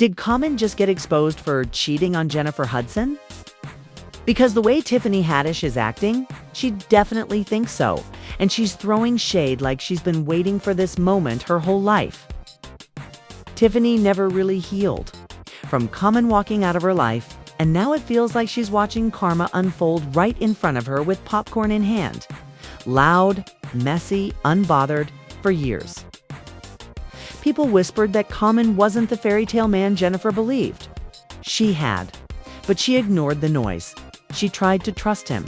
Did Common just get exposed for cheating on Jennifer Hudson? Because the way Tiffany Haddish is acting, she definitely thinks so, and she's throwing shade like she's been waiting for this moment her whole life. Tiffany never really healed from Common walking out of her life, and now it feels like she's watching karma unfold right in front of her with popcorn in hand. Loud, messy, unbothered, for years. People whispered that Common wasn't the fairy tale man Jennifer believed. She had, but she ignored the noise. She tried to trust him.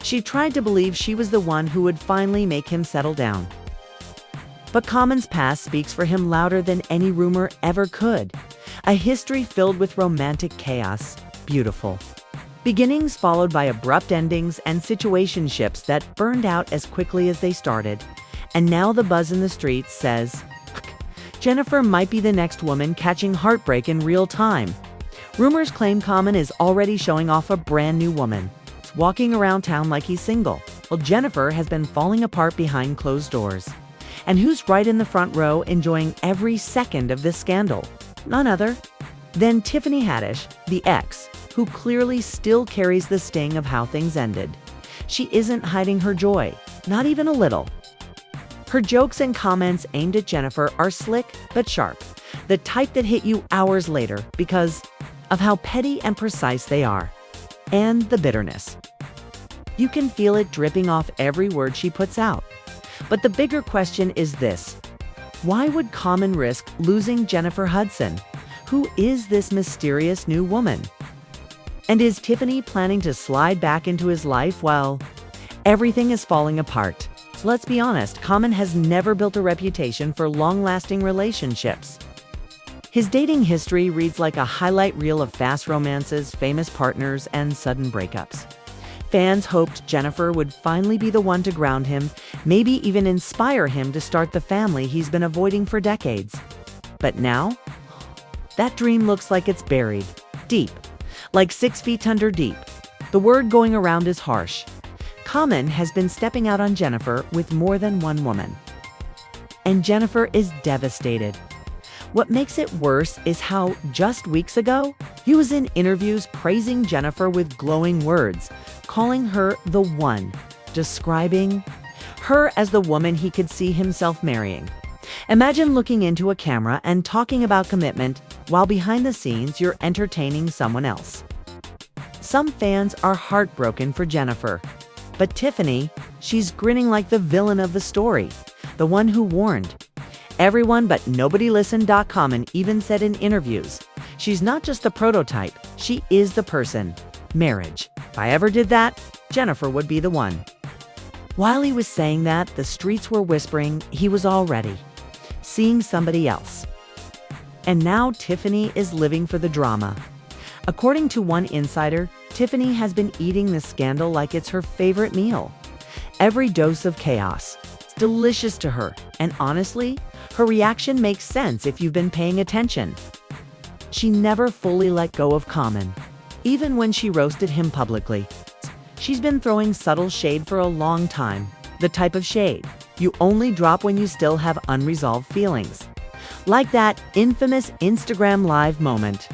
She tried to believe she was the one who would finally make him settle down. But Common's past speaks for him louder than any rumor ever could. A history filled with romantic chaos, beautiful beginnings followed by abrupt endings and situationships that burned out as quickly as they started. And now the buzz in the streets says, Jennifer might be the next woman catching heartbreak in real time. Rumors claim Common is already showing off a brand new woman, walking around town like he's single, while Jennifer has been falling apart behind closed doors. And who's right in the front row enjoying every second of this scandal? None other than Tiffany Haddish, the ex, who clearly still carries the sting of how things ended. She isn't hiding her joy, not even a little. Her jokes and comments aimed at Jennifer are slick but sharp, the type that hit you hours later because of how petty and precise they are. And the bitterness. You can feel it dripping off every word she puts out. But the bigger question is this: why would Common risk losing Jennifer Hudson? Who is this mysterious new woman? And is Tiffany planning to slide back into his life while everything is falling apart? Let's be honest, Common has never built a reputation for long-lasting relationships. His dating history reads like a highlight reel of fast romances, famous partners, and sudden breakups. Fans hoped Jennifer would finally be the one to ground him, maybe even inspire him to start the family he's been avoiding for decades. But now, that dream looks like it's buried, deep, like 6 feet under deep. The word going around is harsh. Common has been stepping out on Jennifer with more than one woman. And Jennifer is devastated. What makes it worse is how, just weeks ago, he was in interviews praising Jennifer with glowing words, calling her the one, describing her as the woman he could see himself marrying. Imagine looking into a camera and talking about commitment while behind the scenes you're entertaining someone else. Some fans are heartbroken for Jennifer. But Tiffany, she's grinning like the villain of the story, the one who warned. Everyone but nobody listened. Common even said in interviews, she's not just the prototype, she is the person. Marriage. If I ever did that, Jennifer would be the one. While he was saying that, the streets were whispering he was already seeing somebody else. And now Tiffany is living for the drama. According to one insider, Tiffany has been eating the scandal like it's her favorite meal. Every dose of chaos. It's delicious to her, and honestly, her reaction makes sense if you've been paying attention. She never fully let go of Common, even when she roasted him publicly. She's been throwing subtle shade for a long time, the type of shade you only drop when you still have unresolved feelings. Like that infamous Instagram Live moment.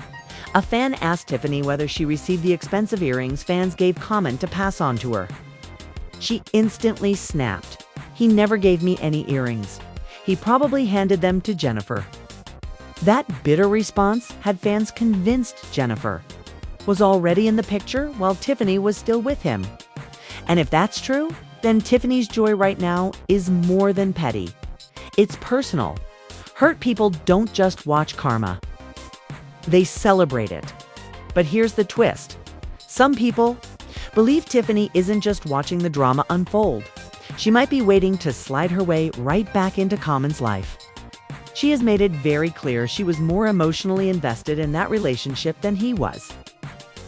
A fan asked Tiffany whether she received the expensive earrings fans gave Common to pass on to her. She instantly snapped. He never gave me any earrings. He probably handed them to Jennifer. That bitter response had fans convinced Jennifer was already in the picture while Tiffany was still with him. And if that's true, then Tiffany's joy right now is more than petty. It's personal. Hurt people don't just watch karma. They celebrate it. But here's the twist. Some people believe Tiffany isn't just watching the drama unfold. She might be waiting to slide her way right back into Common's life. She has made it very clear she was more emotionally invested in that relationship than he was.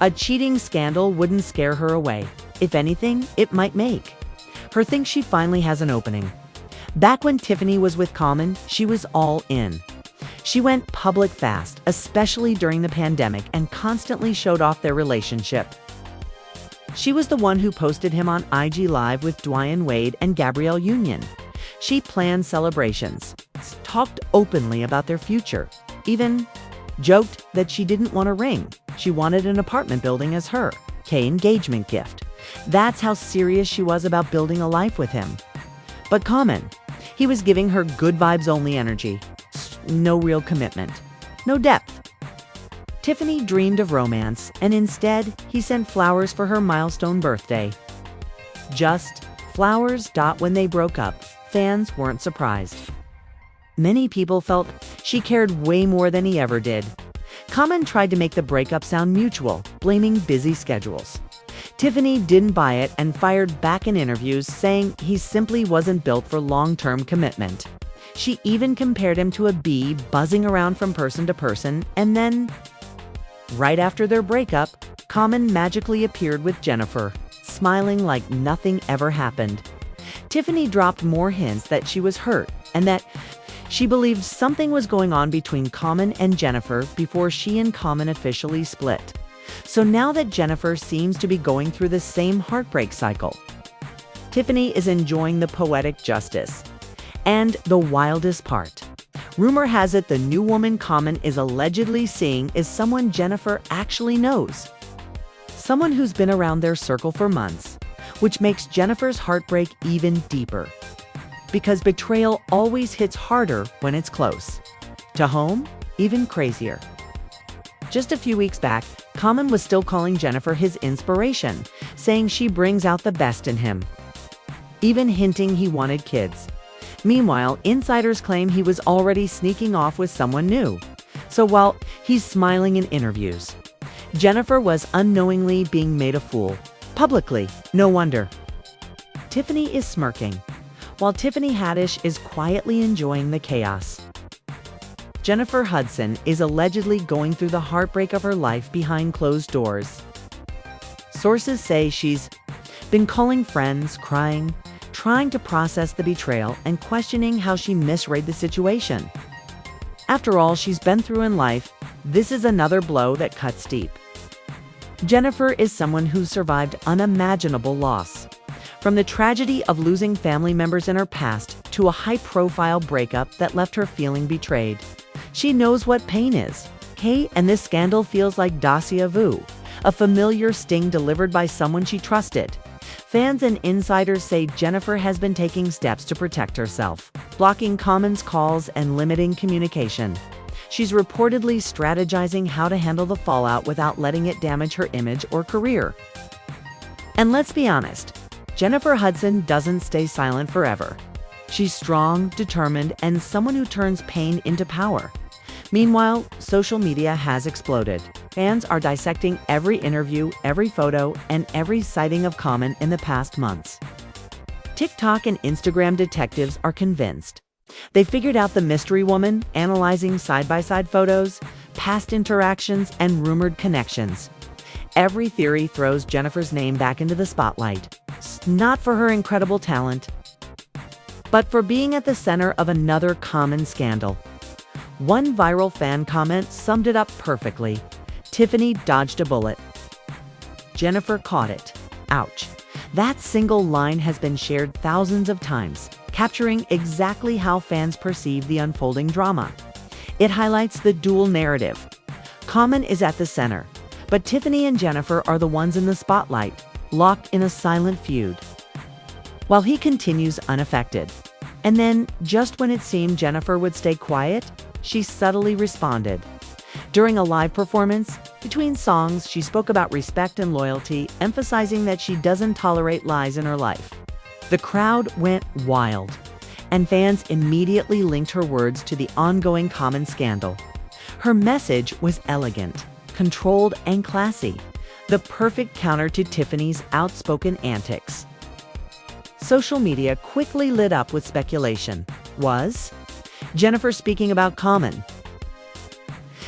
A cheating scandal wouldn't scare her away. If anything, it might make her think she finally has an opening. Back when Tiffany was with Common, she was all in. She went public fast, especially during the pandemic, and constantly showed off their relationship. She was the one who posted him on IG Live with Dwayne Wade and Gabrielle Union. She planned celebrations, talked openly about their future, even joked that she didn't want a ring. She wanted an apartment building as her engagement gift. That's how serious she was about building a life with him. But Common, he was giving her good vibes only energy. No real commitment. No depth. Tiffany dreamed of romance, and instead, he sent flowers for her milestone birthday. Just flowers. When they broke up, fans weren't surprised. Many people felt she cared way more than he ever did. Common tried to make the breakup sound mutual, blaming busy schedules. Tiffany didn't buy it and fired back in interviews, saying he simply wasn't built for long-term commitment. She even compared him to a bee buzzing around from person to person, and then, right after their breakup, Common magically appeared with Jennifer, smiling like nothing ever happened. Tiffany dropped more hints that she was hurt and that she believed something was going on between Common and Jennifer before she and Common officially split. So now that Jennifer seems to be going through the same heartbreak cycle, Tiffany is enjoying the poetic justice. And the wildest part, rumor has it the new woman Common is allegedly seeing is someone Jennifer actually knows. Someone who's been around their circle for months, which makes Jennifer's heartbreak even deeper. Because betrayal always hits harder when it's close. To home, even crazier. Just a few weeks back, Common was still calling Jennifer his inspiration, saying she brings out the best in him. Even hinting he wanted kids. Meanwhile, insiders claim he was already sneaking off with someone new. So while he's smiling in interviews, Jennifer was unknowingly being made a fool. Publicly, no wonder. Tiffany is smirking, while Tiffany Haddish is quietly enjoying the chaos. Jennifer Hudson is allegedly going through the heartbreak of her life behind closed doors. Sources say she's been calling friends, crying, trying to process the betrayal, and questioning how she misread the situation. After all she's been through in life, this is another blow that cuts deep. Jennifer is someone who survived unimaginable loss. From the tragedy of losing family members in her past to a high-profile breakup that left her feeling betrayed. She knows what pain is. And this scandal feels like déjà vu, a familiar sting delivered by someone she trusted. Fans and insiders say Jennifer has been taking steps to protect herself, blocking Common's calls and limiting communication. She's reportedly strategizing how to handle the fallout without letting it damage her image or career. And let's be honest, Jennifer Hudson doesn't stay silent forever. She's strong, determined, and someone who turns pain into power. Meanwhile, social media has exploded. Fans are dissecting every interview, every photo, and every sighting of Common in the past months. TikTok and Instagram detectives are convinced. They figured out the mystery woman, analyzing side-by-side photos, past interactions, and rumored connections. Every theory throws Jennifer's name back into the spotlight. Not for her incredible talent, but for being at the center of another Common scandal. One viral fan comment summed it up perfectly. Tiffany dodged a bullet. Jennifer caught it. Ouch. That single line has been shared thousands of times, capturing exactly how fans perceive the unfolding drama. It highlights the dual narrative. Common is at the center, but Tiffany and Jennifer are the ones in the spotlight, locked in a silent feud, while he continues unaffected. And then, just when it seemed Jennifer would stay quiet, she subtly responded. During a live performance, between songs, she spoke about respect and loyalty, emphasizing that she doesn't tolerate lies in her life. The crowd went wild, and fans immediately linked her words to the ongoing Common scandal. Her message was elegant, controlled, and classy, the perfect counter to Tiffany's outspoken antics. Social media quickly lit up with speculation. Was Jennifer speaking about Common?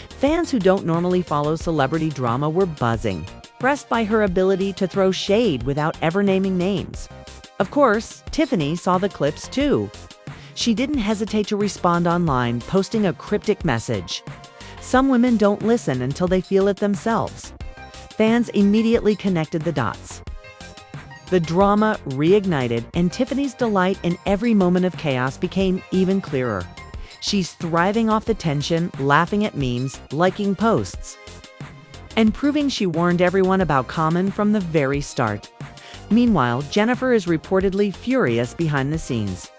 Fans who don't normally follow celebrity drama were buzzing, impressed by her ability to throw shade without ever naming names. Of course, Tiffany saw the clips too. She didn't hesitate to respond online, posting a cryptic message. Some women don't listen until they feel it themselves. Fans immediately connected the dots. The drama reignited, and Tiffany's delight in every moment of chaos became even clearer. She's thriving off the tension, laughing at memes, liking posts, and proving she warned everyone about Common from the very start. Meanwhile, Jennifer is reportedly furious behind the scenes.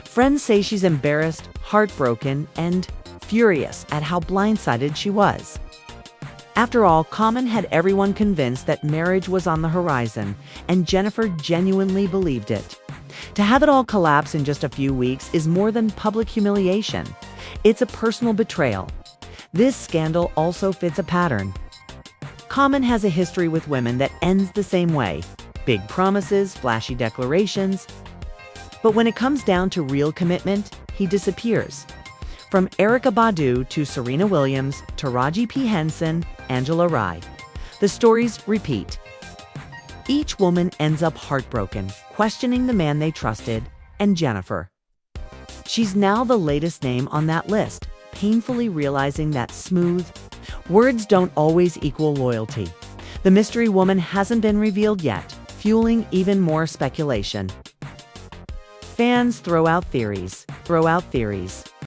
Friends say she's embarrassed, heartbroken, and furious at how blindsided she was. After all, Common had everyone convinced that marriage was on the horizon, and Jennifer genuinely believed it. To have it all collapse in just a few weeks is more than public humiliation. It's a personal betrayal. This scandal also fits a pattern. Common has a history with women that ends the same way. Big promises, flashy declarations. But when it comes down to real commitment, he disappears. From Erykah Badu to Serena Williams, Taraji P. Henson, Angela Rye. The stories repeat. Each woman ends up heartbroken, questioning the man they trusted, and Jennifer. She's now the latest name on that list, painfully realizing that smooth words don't always equal loyalty. The mystery woman hasn't been revealed yet, fueling even more speculation. Fans throw out theories.